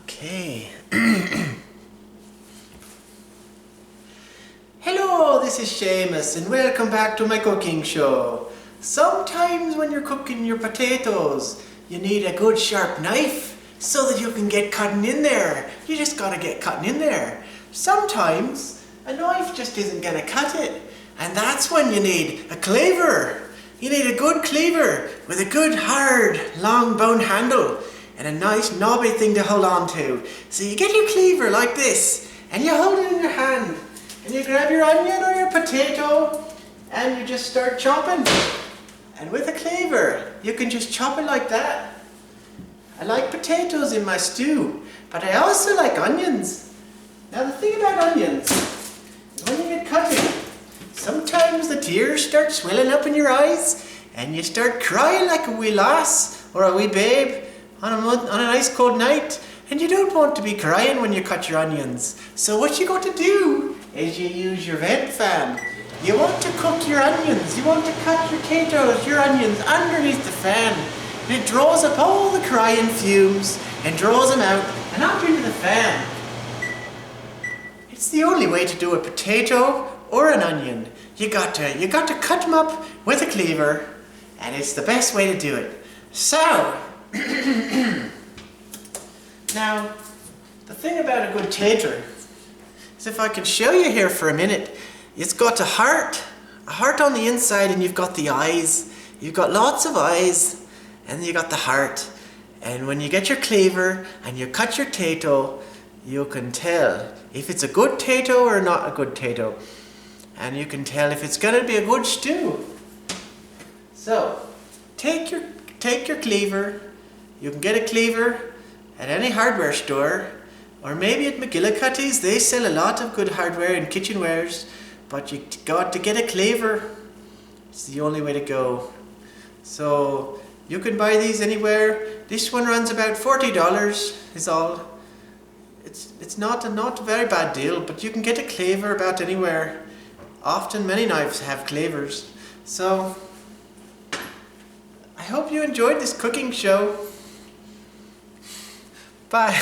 Okay. Hello, this is Seamus and welcome back to my cooking show. Sometimes when you're cooking your potatoes, you need a good sharp knife so that you can get cutting in there. You just gotta get cutting in there. Sometimes a knife just isn't gonna cut it, and that's when you need a cleaver. You need a good cleaver with a good hard long bone handle and a nice knobby thing to hold on to. So you get your cleaver like this and you hold it in your hand and you grab your onion or your potato and you just start chopping. And with a cleaver you can just chop it like that. I like potatoes in my stew, but I also like onions. Now the thing about onions, when you get cutting, sometimes the tears start swelling up in your eyes and you start crying like a wee lass or a wee babe on a nice cold night, and you don't want to be crying when you cut your onions. So what you got to do is you use your vent fan. You want to cook your onions, you want to cut your potatoes, your onions underneath the fan. And it draws up all the crying fumes and draws them out and up into the fan. It's the only way to do a potato or an onion. You got to cut them up with a cleaver, and it's the best way to do it. So, now, the thing about a good tater is, if I can show you here for a minute, it's got a heart on the inside, and you've got the eyes. You've got lots of eyes, and you got the heart. And when you get your cleaver and you cut your tato, you can tell if it's a good tato or not a good tato. And you can tell if it's going to be a good stew. So, take your cleaver. You can get a cleaver at any hardware store, or maybe at McGillicuddy's. They sell a lot of good hardware and kitchenwares, but you got to get a cleaver. It's the only way to go. So you can buy these anywhere. This one runs about $40 is all. It's not a very bad deal, but you can get a cleaver about anywhere. Often many knives have cleavers. So I hope you enjoyed this cooking show. Bye.